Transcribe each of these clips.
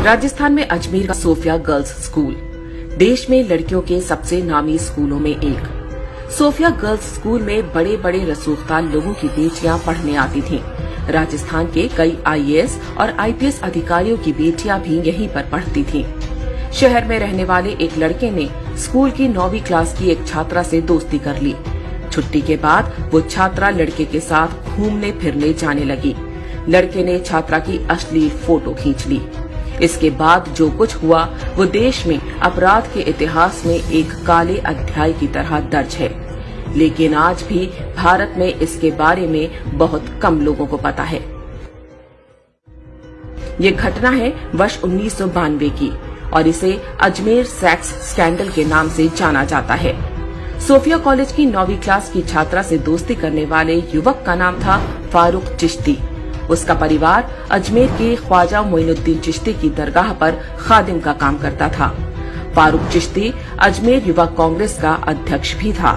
राजस्थान में अजमेर का Sophia girls school देश में लड़कियों के सबसे नामी स्कूलों में एक। सोफिया गर्ल्स स्कूल में बड़े बड़े रसूखदार लोगों की बेटियां पढ़ने आती थीं। राजस्थान के कई आईएएस और आईपीएस अधिकारियों की बेटियां भी यहीं पर पढ़ती थीं। शहर में रहने वाले एक लड़के ने स्कूल की 9वीं क्लास की एक छात्रा से दोस्ती कर ली। छुट्टी के बाद वो छात्रा लड़के के साथ घूमने फिरने जाने लगी। लड़के ने छात्रा की अश्लील फोटो खींच ली। इसके बाद जो कुछ हुआ वो देश में अपराध के इतिहास में एक काले अध्याय की तरह दर्ज है, लेकिन आज भी भारत में इसके बारे में बहुत कम लोगों को पता है। ये घटना है वर्ष 1992 की और इसे अजमेर सेक्स स्कैंडल के नाम से जाना जाता है। सोफिया कॉलेज की 9वीं क्लास की छात्रा से दोस्ती करने वाले युवक का नाम था फारूक चिश्ती। उसका परिवार अजमेर के ख्वाजा मोइनुद्दीन चिश्ती की दरगाह पर खादिम का काम करता था। फारूक चिश्ती अजमेर युवा कांग्रेस का अध्यक्ष भी था।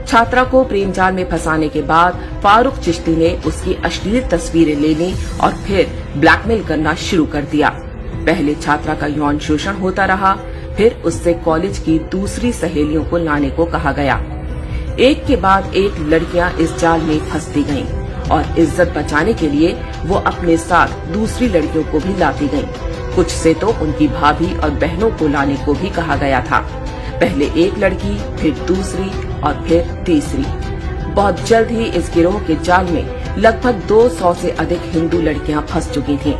छात्रा को प्रेम जाल में फंसाने के बाद फारूक चिश्ती ने उसकी अश्लील तस्वीरें लेनी और फिर ब्लैकमेल करना शुरू कर दिया। पहले छात्रा का यौन शोषण होता रहा, फिर उससे कॉलेज की दूसरी सहेलियों को लाने को कहा गया। एक के बाद एक लड़कियां इस जाल में फंसती गईं और इज्जत बचाने के लिए वो अपने साथ दूसरी लड़कियों को भी लाती गईं। कुछ से तो उनकी भाभी और बहनों को लाने को भी कहा गया था। पहले एक लड़की, फिर दूसरी और फिर तीसरी। बहुत जल्द ही इस गिरोह के जाल में लगभग 200 से अधिक हिंदू लड़कियां फंस चुकी थीं।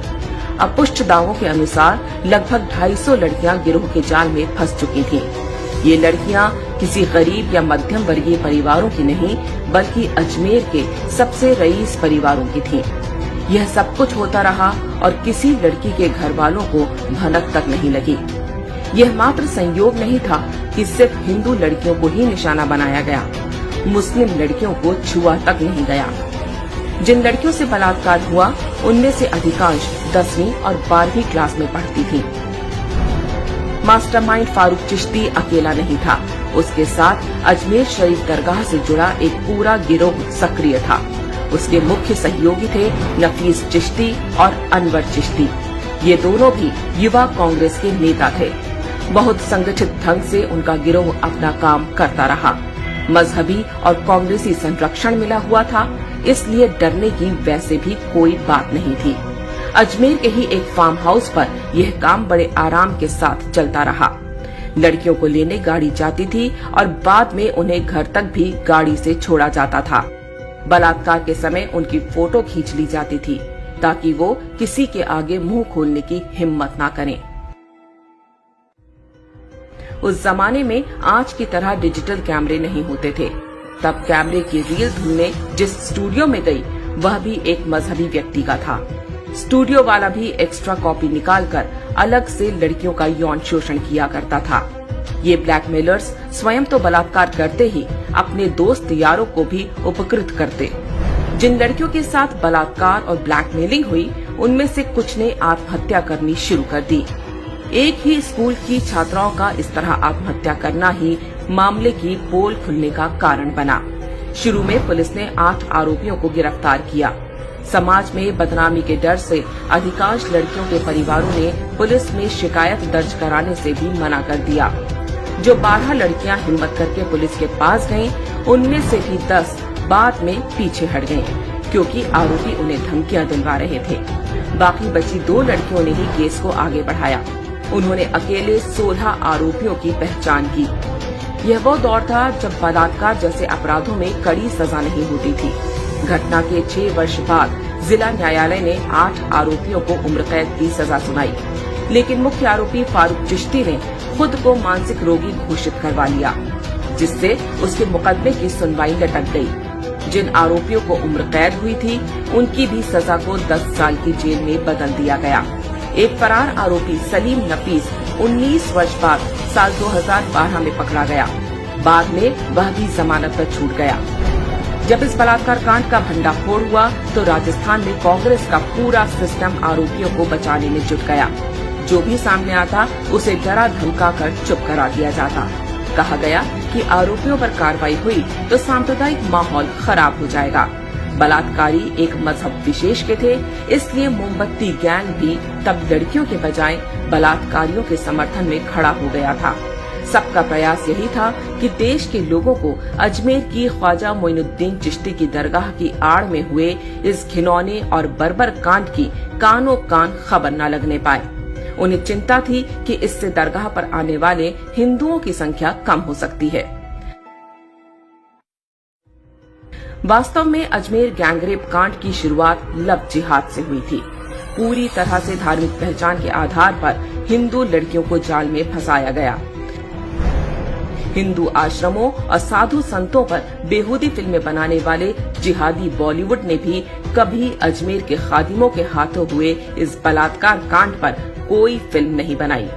अब पुष्ट दावों के अनुसार लगभग 250 लड़कियां गिरोह के जाल में फंस चुकी थीं। ये लड़कियां किसी गरीब या मध्यम वर्गीय परिवारों की नहीं, बल्कि अजमेर के सबसे रईस परिवारों की थीं। यह सब कुछ होता रहा और किसी लड़की के घर वालों को भनक तक नहीं लगी। यह मात्र संयोग नहीं था कि सिर्फ हिंदू लड़कियों को ही निशाना बनाया गया, मुस्लिम लड़कियों को छुआ तक नहीं गया। जिन लड़कियों से बलात्कार हुआ उनमें से अधिकांश 10वीं और 12वीं क्लास में पढ़ती थीं। मास्टरमाइंड फारूक चिश्ती अकेला नहीं था, उसके साथ अजमेर शरीफ दरगाह से जुड़ा एक पूरा गिरोह सक्रिय था। उसके मुख्य सहयोगी थे नफीस चिश्ती और अनवर चिश्ती। ये दोनों भी युवा कांग्रेस के नेता थे। बहुत संगठित ढंग से उनका गिरोह अपना काम करता रहा। मजहबी और कांग्रेसी संरक्षण मिला हुआ था, इसलिए डरने की वैसे भी कोई बात नहीं थी। अजमेर के ही एक फार्म हाउस पर यह काम बड़े आराम के साथ चलता रहा। लड़कियों को लेने गाड़ी जाती थी और बाद में उन्हें घर तक भी गाड़ी से छोड़ा जाता था। बलात्कार के समय उनकी फोटो खींच ली जाती थी ताकि वो किसी के आगे मुंह खोलने की हिम्मत ना करें। उस जमाने में आज की तरह डिजिटल कैमरे नहीं होते थे। तब कैमरे की रील धुलने जिस स्टूडियो में गई वह भी एक मजहबी व्यक्ति का था। स्टूडियो वाला भी एक्स्ट्रा कॉपी निकालकर अलग से लड़कियों का यौन शोषण किया करता था। ये ब्लैकमेलर्स स्वयं तो बलात्कार करते ही अपने दोस्त यारों को भी उपकृत करते। जिन लड़कियों के साथ बलात्कार और ब्लैकमेलिंग हुई उनमें से कुछ ने आत्महत्या करनी शुरू कर दी। एक ही स्कूल की छात्राओं का इस तरह आत्महत्या करना ही मामले की पोल खुलने का कारण बना। शुरू में पुलिस ने 8 आरोपियों को गिरफ्तार किया। समाज में बदनामी के डर से अधिकांश लड़कियों के परिवारों ने पुलिस में शिकायत दर्ज कराने से भी मना कर दिया। जो 12 लड़कियां हिम्मत करके पुलिस के पास गईं, उनमें से भी 10 बाद में पीछे हट गईं, क्योंकि आरोपी उन्हें धमकियां दिलवा रहे थे। बाकी बची 2 लड़कियों ने ही केस को आगे बढ़ाया। उन्होंने अकेले 16 आरोपियों की पहचान की। यह वो दौर था जब बलात्कार जैसे अपराधों में कड़ी सजा नहीं होती थी। घटना के 6 वर्ष बाद जिला न्यायालय ने 8 आरोपियों को उम्र कैद की सजा सुनाई, लेकिन मुख्य आरोपी फारूक चिश्ती ने खुद को मानसिक रोगी घोषित करवा लिया, जिससे उसके मुकदमे की सुनवाई लटक गई। जिन आरोपियों को उम्र कैद हुई थी उनकी भी सजा को 10 साल की जेल में बदल दिया गया। एक फरार आरोपी सलीम नफीस 19 वर्ष बाद साल 2012 में पकड़ा गया। बाद में वह भी जमानत पर छूट गया। जब इस बलात्कार कांड का भंडाफोड़ हुआ तो राजस्थान में कांग्रेस का पूरा सिस्टम आरोपियों को बचाने में जुट गया। जो भी सामने आता उसे डरा धमका कर चुप करा दिया जाता। कहा गया कि आरोपियों पर कार्रवाई हुई तो सांप्रदायिक माहौल खराब हो जाएगा। बलात्कारी एक मजहब विशेष के थे, इसलिए मोमबत्ती गैंग भी तब लड़कियों के बजाय बलात्कारियों के समर्थन में खड़ा हो गया था। सबका प्रयास यही था कि देश के लोगों को अजमेर की ख्वाजा मोइनुद्दीन चिश्ती की दरगाह की आड़ में हुए इस घिनौने और बर्बर कांड की कानों कान खबर न लगने पाए। उन्हें चिंता थी कि इससे दरगाह पर आने वाले हिंदुओं की संख्या कम हो सकती है। वास्तव में अजमेर गैंगरेप कांड की शुरुआत लव जिहाद से हुई थी। पूरी तरह से धार्मिक पहचान के आधार पर हिंदू लड़कियों को जाल में फंसाया गया। हिंदू आश्रमों और साधु संतों पर बेहूदी फिल्में बनाने वाले जिहादी बॉलीवुड ने भी कभी अजमेर के खादिमों के हाथों हुए इस बलात्कार कांड पर कोई फिल्म नहीं बनाई।